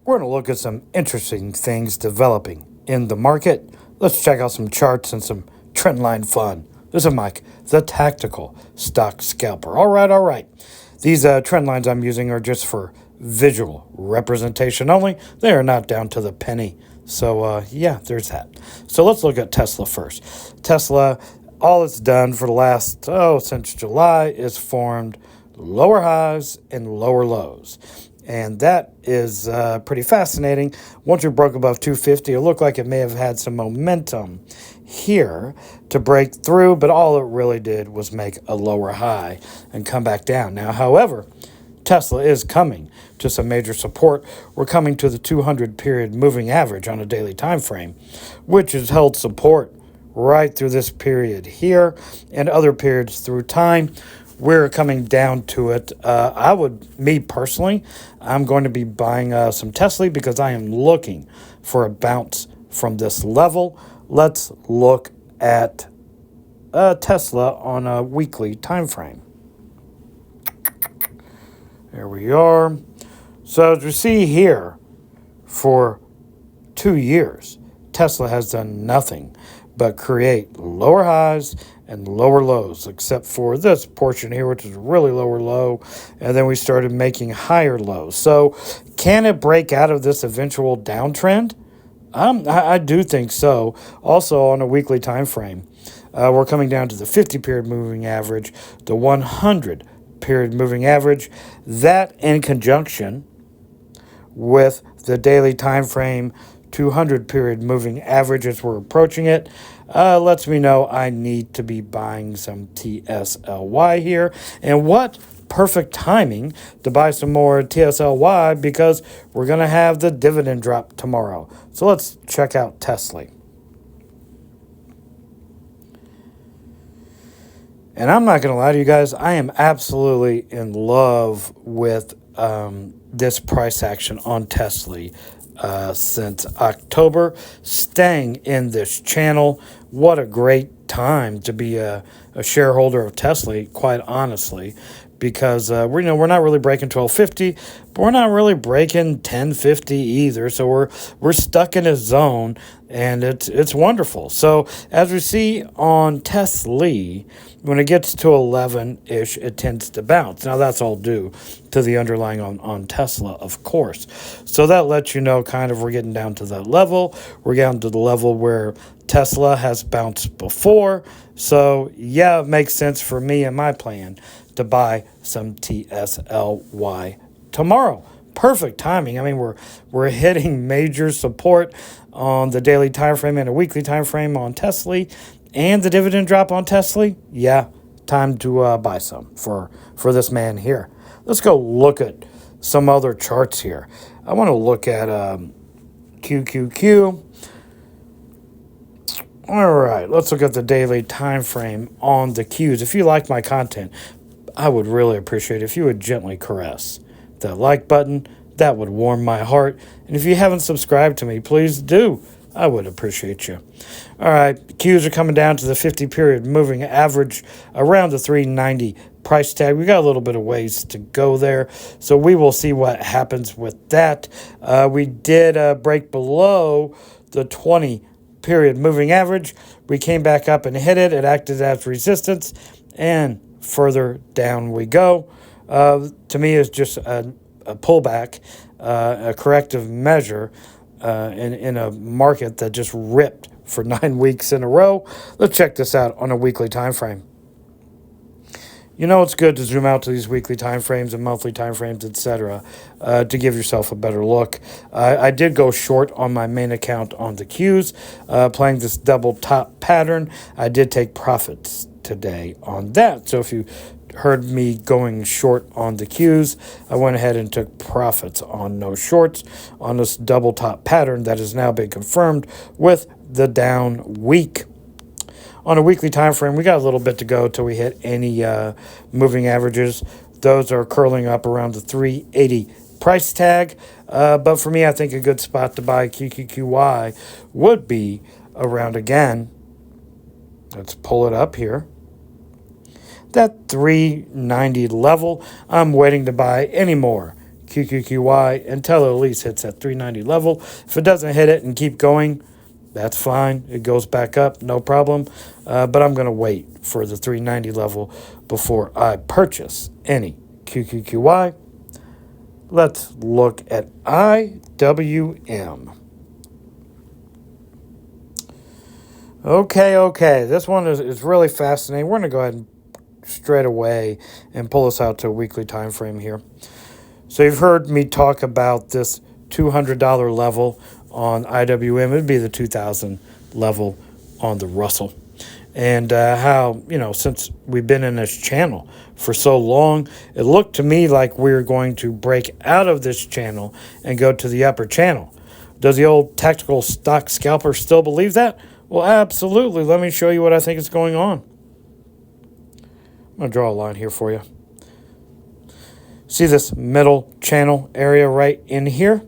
We're going to look at some interesting things developing in the market. Let's check out some charts and some trendline fun. This is Mike, the tactical stock scalper. All right. These trend lines I'm using are just for visual representation only. They are not down to the penny. So, yeah, there's that. So let's look at Tesla first. Tesla, all it's done for the last, since July is formed lower highs and lower lows. And that is pretty fascinating. Once we broke above 250, it looked like it may have had some momentum here to break through, but all it really did was make a lower high and come back down. Now, however, Tesla is coming to some major support. We're coming to the 200 period moving average on a daily time frame, which has held support right through this period here and other periods through time. We're coming down to it. Me personally, I'm going to be buying some Tesla because I am looking for a bounce from this level. Let's look at Tesla on a weekly time frame. There we are. So as we see here, for 2 years, Tesla has done nothing but create lower highs and lower lows, except for this portion here, which is really lower low, and then we started making higher lows. So can it break out of this eventual downtrend? I do think so. Also on a weekly time frame, we're coming down to the 50 period moving average, the 100 period moving average. That in conjunction with the daily time frame 200 period moving average as we're approaching it lets me know I need to be buying some TSLY here. And what perfect timing to buy some more TSLY, because we're going to have the dividend drop tomorrow. So let's check out Tesla. And I'm not going to lie to you guys, I am absolutely in love with this price action on Tesla since October, staying in this channel. What a great time to be a shareholder of Tesla, quite honestly, because we're not really breaking 1250, but we're not really breaking 1050 either. So we're stuck in a zone, and it's wonderful. So as we see on Tesla, when it gets to 11-ish, it tends to bounce. Now that's all due to the underlying on Tesla, of course. So that lets you know kind of we're getting down to that level. We're down to the level where Tesla has bounced before. So yeah, it makes sense for me and my plan to buy some TSLY tomorrow. Perfect timing. I mean, we're hitting major support on the daily time frame and a weekly time frame on Tesla, and the dividend drop on Tesla. Yeah, time to buy some for this man here. Let's go look at some other charts here. I want to look at QQQ. All right, let's look at the daily time frame on the Qs. If you like my content, I would really appreciate it if you would gently caress that like button. That would warm my heart. And if you haven't subscribed to me, please do. I would appreciate you. All right, Qs are coming down to the 50 period moving average around the 390 price tag. We got a little bit of ways to go there, so we will see what happens with that. We did break below the 20 period moving average. We came back up and hit it. It acted as resistance, and further down we go. To me, it's just a pullback, a corrective measure in a market that just ripped for 9 weeks in a row. Let's check this out on a weekly time frame. You know, it's good to zoom out to these weekly time frames and monthly time frames, etc., to give yourself a better look. I did go short on my main account on the Qs, playing this double top pattern. I did take profits today on that. So if you heard me going short on the Qs, I went ahead and took profits on no shorts on this double top pattern that has now been confirmed with the down week. On a weekly time frame, we got a little bit to go till we hit any moving averages. Those are curling up around the 380 price tag. But for me, I think a good spot to buy QQQY would be around, again, let's pull it up here, that 390 level. I'm waiting to buy any more QQQY until it at least hits that 390 level. If it doesn't hit it and keep going, that's fine. It goes back up, no problem. But I'm going to wait for the 390 level before I purchase any QQQY. Let's look at IWM. Okay. This one is really fascinating. We're going to go ahead and straight away and pull this out to a weekly time frame here. So you've heard me talk about this $200 level on IWM. It would be the 2000 level on the Russell. And how, since we've been in this channel for so long, it looked to me like we were going to break out of this channel and go to the upper channel. Does the old tactical stock scalper still believe that? Well, absolutely. Let me show you what I think is going on. I'm going to draw a line here for you. See this middle channel area right in here?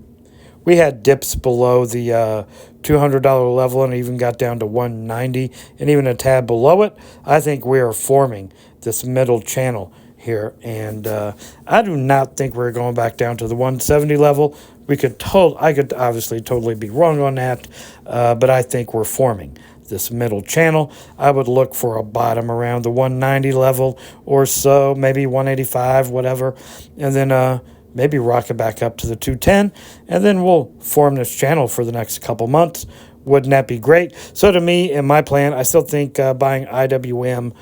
We had dips below the $200 level and even got down to 190 and even a tad below it. I think we are forming this middle channel here, and I do not think we're going back down to the 170 level. I could obviously totally be wrong on that, but I think we're forming this middle channel. I would look for a bottom around the 190 level or so, maybe 185, whatever, and then maybe rock it back up to the 210, and then we'll form this channel for the next couple months. Wouldn't that be great? So to me, in my plan, I still think buying IWM,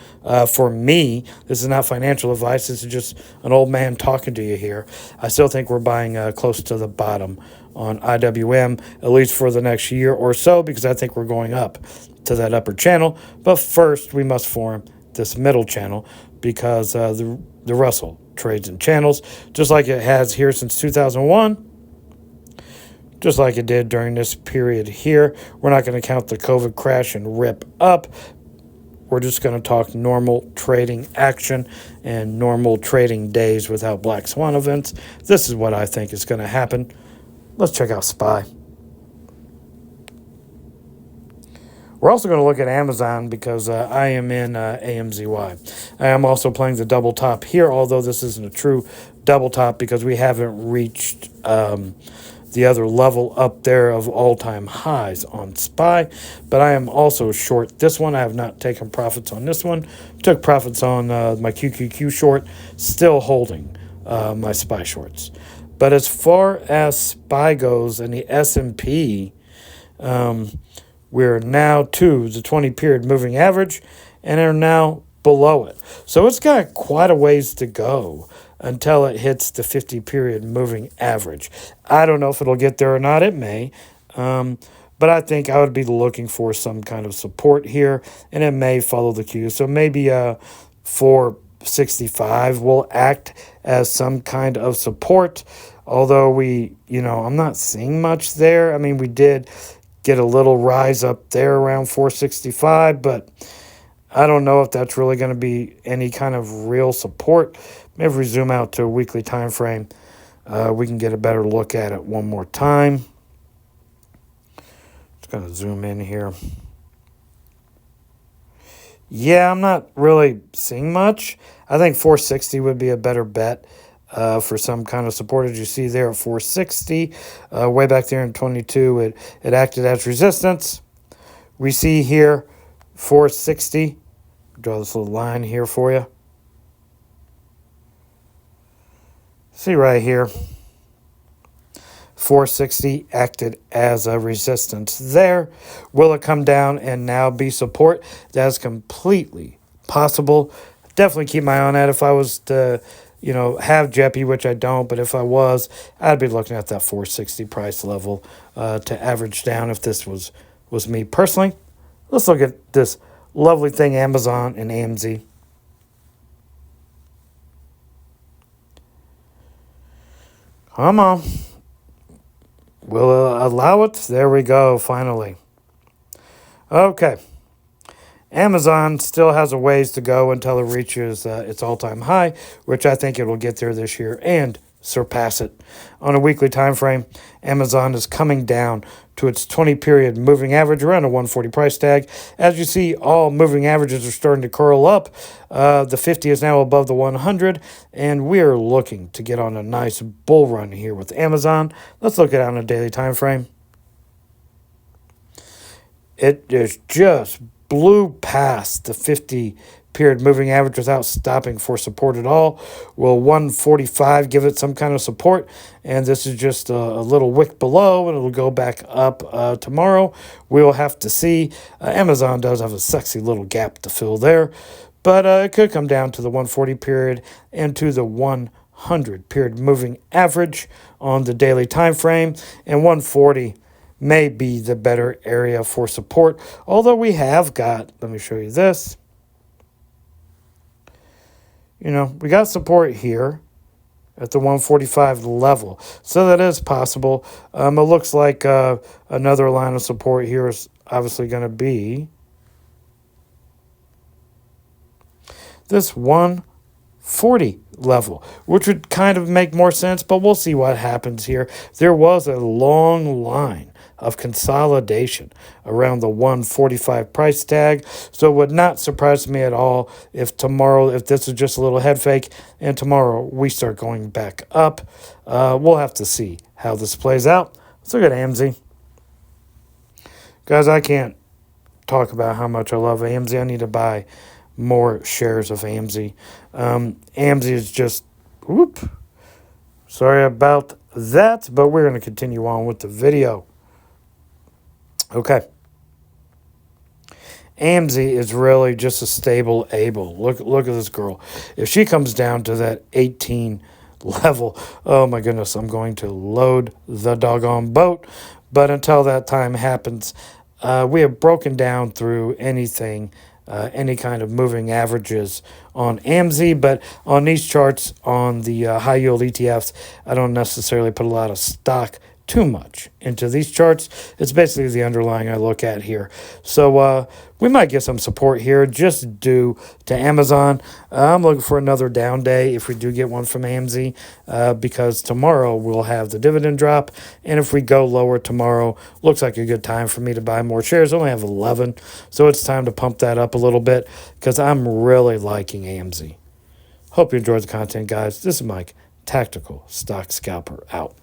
for me, this is not financial advice, this is just an old man talking to you here. I still think we're buying close to the bottom on IWM, at least for the next year or so, because I think we're going up to that upper channel. But first, we must form this middle channel, because the Russell trades in channels, just like it has here since 2001. Just like it did during this period here. We're not going to count the COVID crash and rip up. We're just going to talk normal trading action and normal trading days without black swan events. This is what I think is going to happen. Let's check out SPY. We're also going to look at Amazon, because I am in AMZY. I am also playing the double top here, although this isn't a true double top because we haven't reached the other level up there of all-time highs on SPY. But I am also short this one. I have not taken profits on this one. Took profits on my QQQ short, still holding my SPY shorts. But as far as SPY goes and the S&P, we're now to the 20-period moving average and are now below it. So it's got quite a ways to go until it hits the 50-period moving average. I don't know if it'll get there or not. It may. But I think I would be looking for some kind of support here, and it may follow the cue. So maybe 465 will act as some kind of support, although I'm not seeing much there. I mean, we did get a little rise up there around 465, but I don't know if that's really going to be any kind of real support. Maybe if we zoom out to a weekly time frame, we can get a better look at it one more time. Just going to zoom in here. Yeah, I'm not really seeing much. I think 460 would be a better bet for some kind of support. As you see there at 460, way back there in 22, it acted as resistance. We see here 460. Draw this little line here for you. See right here, 460 acted as a resistance there. Will it come down and now be support? That's completely possible. Definitely keep my eye on that. If I was to, have JEPY, which I don't, but if I was, I'd be looking at that 460 price level to average down if this was me personally. Let's look at this lovely thing, Amazon and AMZY. Come on. We'll allow it. There we go, finally. Okay. Amazon still has a ways to go until it reaches its all-time high, which I think it will get there this year and surpass it. On a weekly time frame, Amazon is coming down to its 20-period moving average around a 140 price tag. As you see, all moving averages are starting to curl up. The 50 is now above the 100, and we're looking to get on a nice bull run here with Amazon. Let's look at it on a daily time frame. It is just blew past the 50-period moving average without stopping for support at all. Will 145 give it some kind of support? And this is just a little wick below, and it'll go back up tomorrow. We'll have to see. Amazon does have a sexy little gap to fill there, but it could come down to the 140 period and to the 100 period moving average on the daily time frame, and 140 may be the better area for support. Although we have got, let me show you this. We got support here at the 145 level. So that is possible. It looks like another line of support here is obviously going to be this 140 level, which would kind of make more sense, but we'll see what happens here. There was a long line of consolidation around the 145 price tag, so it would not surprise me at all if this is just a little head fake and tomorrow we start going back up. We'll have to see how this plays out. Let's look at AMZY. Guys, I can't talk about how much I love AMZY. I need to buy more shares of AMZY. AMZY is just, sorry about that, but we're going to continue on with the video. Okay. AMZY is really just a stable able. Look at this girl. If she comes down to that 18 level, oh my goodness, I'm going to load the doggone boat. But until that time happens, we have broken down through anything, any kind of moving averages on AMZY, but on these charts on the high yield ETFs, I don't necessarily put a lot of stock too much into these charts. It's basically the underlying I look at here. So we might get some support here just due to Amazon. I'm looking for another down day if we do get one from AMZY, because tomorrow we'll have the dividend drop, and if we go lower tomorrow, looks like a good time for me to buy more shares. I only have 11, so it's time to pump that up a little bit because I'm really liking AMZY. Hope you enjoyed the content, guys. This is Mike, Tactical Stock Scalper, out.